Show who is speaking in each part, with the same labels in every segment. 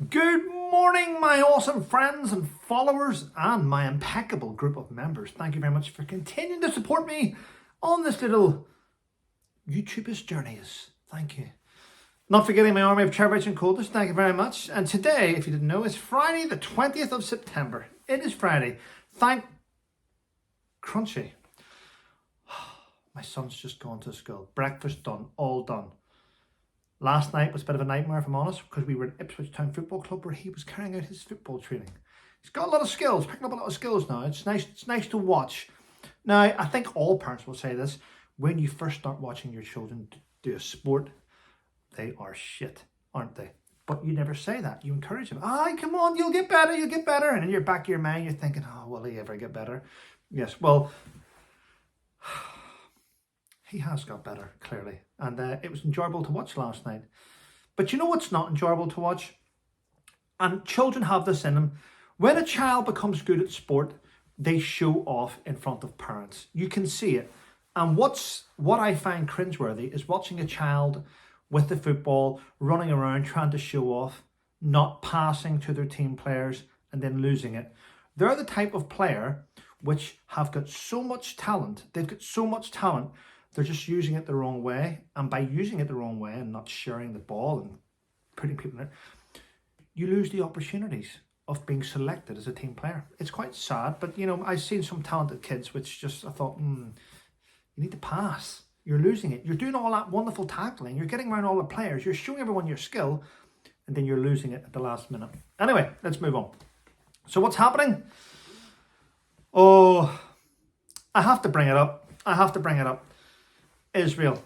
Speaker 1: Good morning, my awesome friends and followers, and my impeccable group of members. Thank you very much for continuing to support me on this little YouTuber's journeys. Thank you. Not forgetting my army of Cherbits and Coldest. Thank you very much. And today, if you didn't know, is Friday the 20th of September. It is Friday. Thank Crunchy. My son's just gone to school. Breakfast done. All done. Last night was a bit of a nightmare, if I'm honest, because we were at Ipswich Town Football Club where he was carrying out his football training. He's got a lot of skills, picking up a lot of skills now. It's nice to watch. Now, I think all parents will say this. When you first start watching your children do a sport, they are shit, aren't they? But you never say that. You encourage them. Come on, you'll get better, you'll get better. And in your back of your mind, you're thinking, will he ever get better? Yes, well, he has got better, clearly. And it was enjoyable to watch last night. But you know what's not enjoyable to watch? And children have this in them. When a child becomes good at sport, they show off in front of parents. You can see it. And what I find cringeworthy is watching a child with the football running around trying to show off, not passing to their team players and then losing it. They're the type of player which have got so much talent. They've got so much talent. They're just using it the wrong way. And by using it the wrong way and not sharing the ball and putting people in it, you lose the opportunities of being selected as a team player. It's quite sad, but you know, I've seen some talented kids which just, I thought, you need to pass. You're losing it. You're doing all that wonderful tackling. You're getting around all the players. You're showing everyone your skill, and then you're losing it at the last minute. Anyway, let's move on. So what's happening? Oh, I have to bring it up. Israel,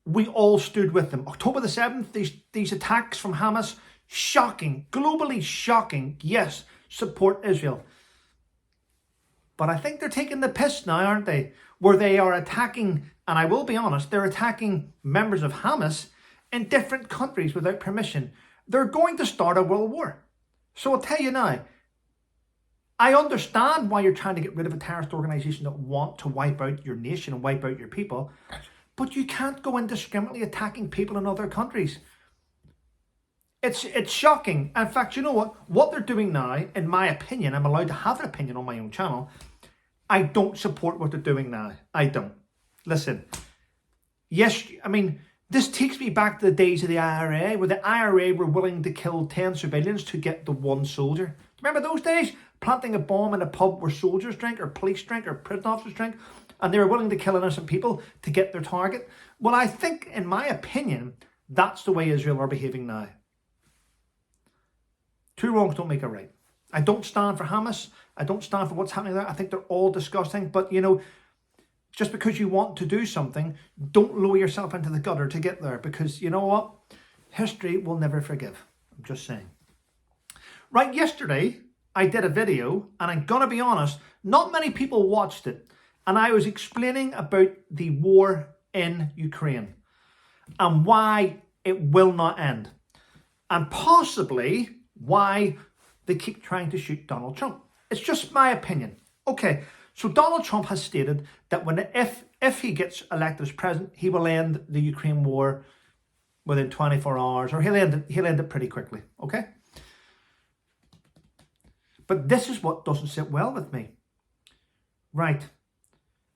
Speaker 1: we all stood with them. October the 7th, these attacks from Hamas, shocking, globally shocking. Yes, support Israel. But I think they're taking the piss now, aren't they? Where they are attacking, and I will be honest, they're attacking members of Hamas in different countries without permission. They're going to start a world war. So I'll tell you now, I understand why you're trying to get rid of a terrorist organisation that want to wipe out your nation and wipe out your people, but you can't go indiscriminately attacking people in other countries. It's shocking. In fact, you know what? What they're doing now, in my opinion, I'm allowed to have an opinion on my own channel, I don't support what they're doing now. I don't. Listen, yes, I mean, this takes me back to the days of the IRA, where the IRA were willing to kill 10 civilians to get the one soldier. Remember those days? Planting a bomb in a pub where soldiers drink, or police drink, or prison officers drink, and they were willing to kill innocent people to get their target. Well, I think, in my opinion, that's the way Israel are behaving now. Two wrongs don't make a right. I don't stand for Hamas. I don't stand for what's happening there. I think they're all disgusting. But, you know, just because you want to do something, don't lower yourself into the gutter to get there. Because, you know what? History will never forgive. I'm just saying. Right, yesterday, I did a video, and I'm going to be honest, not many people watched it. And I was explaining about the war in Ukraine and why it will not end. And possibly why they keep trying to shoot Donald Trump. It's just my opinion. Okay, so Donald Trump has stated that if he gets elected as president, he will end the Ukraine war within 24 hours, or he'll end it pretty quickly, okay? But this is what doesn't sit well with me. Right.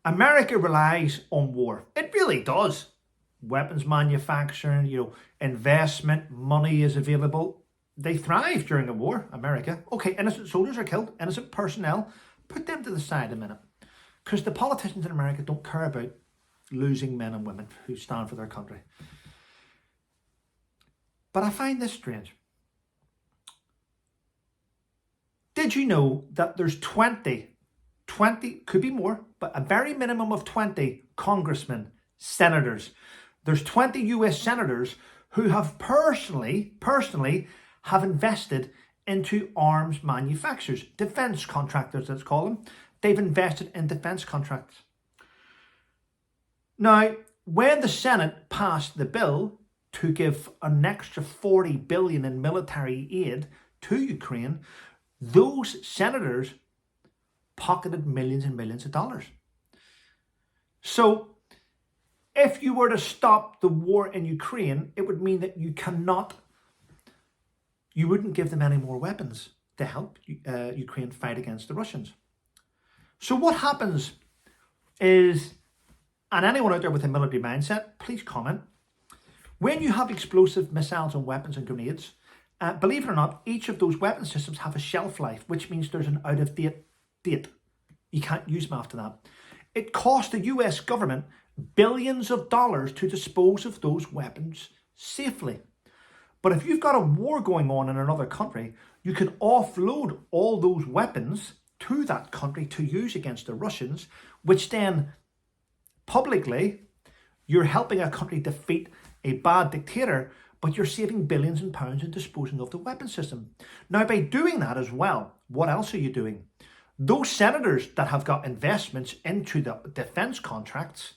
Speaker 1: America relies on war. It really does. Weapons manufacturing, you know, investment, money is available. They thrive during a war, America. Okay, innocent soldiers are killed, innocent personnel. Put them to the side a minute. Because the politicians in America don't care about losing men and women who stand for their country. But I find this strange. Did you know that there's 20, could be more, but a very minimum of 20 congressmen, senators. There's 20 US senators who have personally have invested into arms manufacturers, defense contractors, let's call them. They've invested in defense contracts. Now, when the Senate passed the bill to give an extra 40 billion in military aid to Ukraine, those senators pocketed millions and millions of dollars. So if you were to stop the war in Ukraine, it would mean that you wouldn't give them any more weapons to help Ukraine fight against the Russians. So what happens is, and anyone out there with a military mindset, please comment. When you have explosive missiles and weapons and grenades, believe it or not, each of those weapon systems have a shelf life, which means there's an out-of-date date. You can't use them after that. It cost the US government billions of dollars to dispose of those weapons safely. But if you've got a war going on in another country, you can offload all those weapons to that country to use against the Russians, which then publicly, you're helping a country defeat a bad dictator, but you're saving billions of pounds in disposing of the weapon system. Now, by doing that as well, what else are you doing? Those senators that have got investments into the defense contracts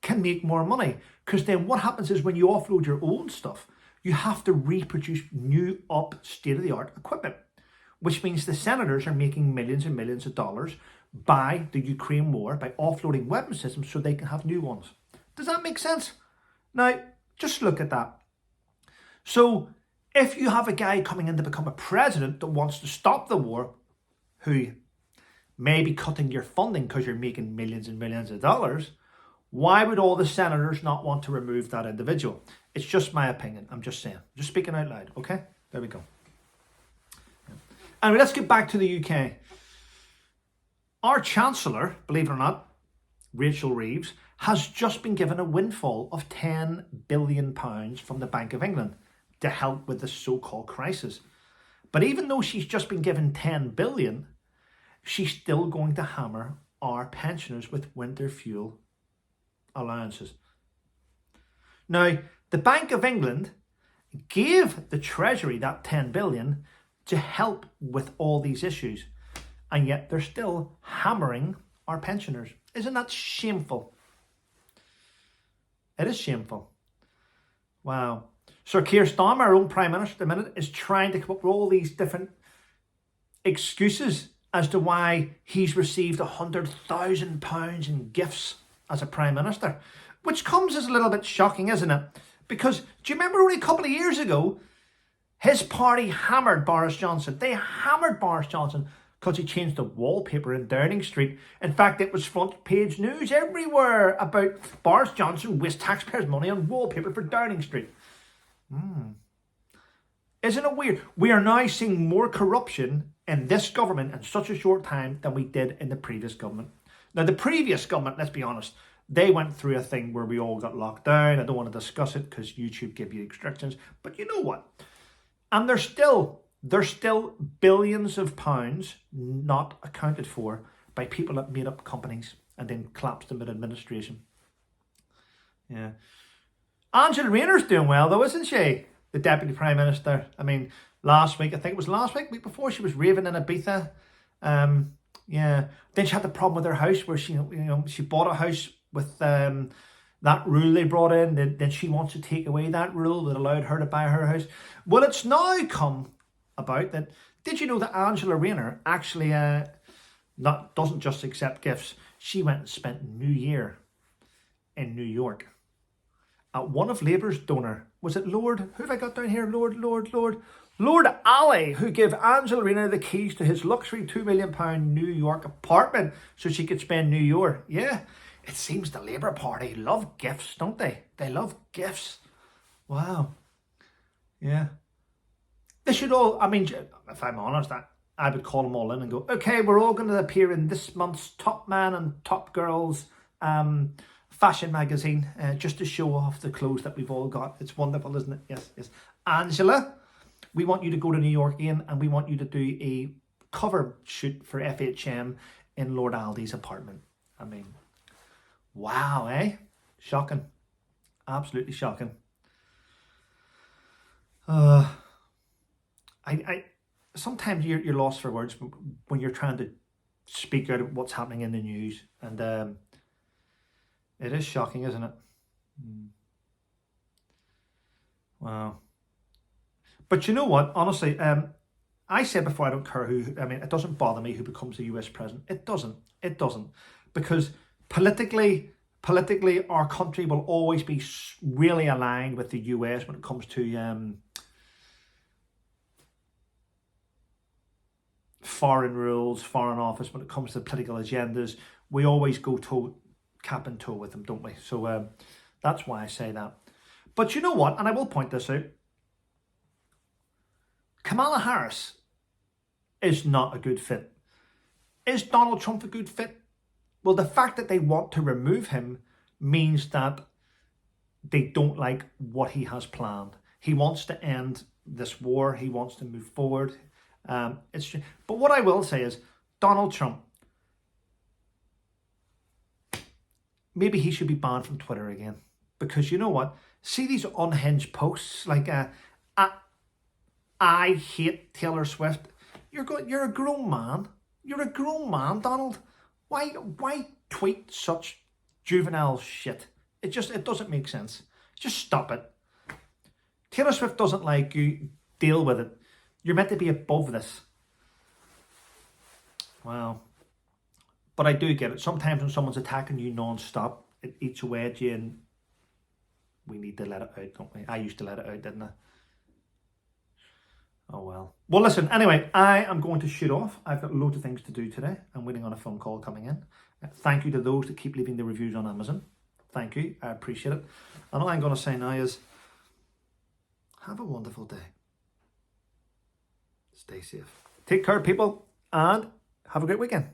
Speaker 1: can make more money, because then what happens is when you offload your own stuff, you have to reproduce new up state-of-the-art equipment, which means the senators are making millions and millions of dollars by the Ukraine war, by offloading weapon systems so they can have new ones. Does that make sense? Now, just look at that. So if you have a guy coming in to become a president that wants to stop the war, who may be cutting your funding because you're making millions and millions of dollars, why would all the senators not want to remove that individual? It's just my opinion. I'm just saying. Just speaking out loud. Okay? There we go. Anyway, let's get back to the UK. Our Chancellor, believe it or not, Rachel Reeves, has just been given a windfall of £10 billion from the Bank of England to help with the so-called crisis. But even though she's just been given $10 billion, she's still going to hammer our pensioners with winter fuel allowances. Now, the Bank of England gave the Treasury that $10 billion to help with all these issues, and yet they're still hammering our pensioners. Isn't that shameful? It is shameful. Wow. Sir Keir Starmer, our own Prime Minister at the minute, is trying to come up with all these different excuses as to why he's received £100,000 in gifts as a Prime Minister, which comes as a little bit shocking, isn't it? Because do you remember only a couple of years ago, his party hammered Boris Johnson. They hammered Boris Johnson because he changed the wallpaper in Downing Street. In fact, it was front page news everywhere about Boris Johnson wastes taxpayers' money on wallpaper for Downing Street. Isn't it weird? We are now seeing more corruption in this government in such a short time than we did in the previous government. Now, the previous government, let's be honest, they went through a thing where we all got locked down. I don't want to discuss it because YouTube give you restrictions. But you know what? And there's still billions of pounds not accounted for by people that made up companies and then collapsed them in administration. Yeah. Angela Rayner's doing well though, isn't she? The Deputy Prime Minister. I mean, last week, I think it was last week, week before, she was raving in Ibiza. Yeah. Then she had the problem with her house where she bought a house with that rule they brought in. Then she wants to take away that rule that allowed her to buy her house. Well, it's now come about that, did you know that Angela Rayner actually doesn't just accept gifts? She went and spent New Year in New York at one of Labour's donor. Was it Lord? Who have I got down here? Lord Ali, who gave Angela Rayner the keys to his luxury £2 million New York apartment so she could spend New Year. Yeah, it seems the Labour Party love gifts, don't they? They love gifts. Wow. Yeah. They should all, I mean, if I'm honest, I would call them all in and go, okay, we're all going to appear in this month's Top Man and Top Girls fashion magazine just to show off the clothes that we've all got. It's wonderful, isn't it? Yes, yes. Angela, we want you to go to New York again and we want you to do a cover shoot for FHM in Lord Aldi's apartment. I mean, wow, eh? Shocking. Absolutely shocking. I sometimes you're lost for words when you're trying to speak out of what's happening in the news, and it is shocking, isn't it? Wow. But you know what? Honestly, I said before, I don't care who. I mean, it doesn't bother me who becomes the US president. It doesn't. Because politically, politically, our country will always be really aligned with the US when it comes to foreign rules, foreign office. When it comes to political agendas, we always go cap and toe with them, don't we? So that's why I say that. But you know what? And I will point this out. Kamala Harris is not a good fit. Is Donald Trump a good fit? Well, the fact that they want to remove him means that they don't like what he has planned. He wants to end this war. He wants to move forward. But what I will say is, Donald Trump, maybe he should be banned from Twitter again. Because you know what? See these unhinged posts like, I hate Taylor Swift. You're a grown man. You're a grown man, Donald. Why tweet such juvenile shit? It doesn't make sense. Just stop it. Taylor Swift doesn't like you. Deal with it. You're meant to be above this. Wow. But I do get it. Sometimes when someone's attacking you non-stop, it eats away at you, and we need to let it out, don't we? I used to let it out, didn't I? Oh well. Well, listen, anyway, I am going to shoot off. I've got loads of things to do today. I'm waiting on a phone call coming in. Thank you to those that keep leaving the reviews on Amazon. Thank you. I appreciate it. And all I'm going to say now is, have a wonderful day. Stay safe. Take care, people, and have a great weekend.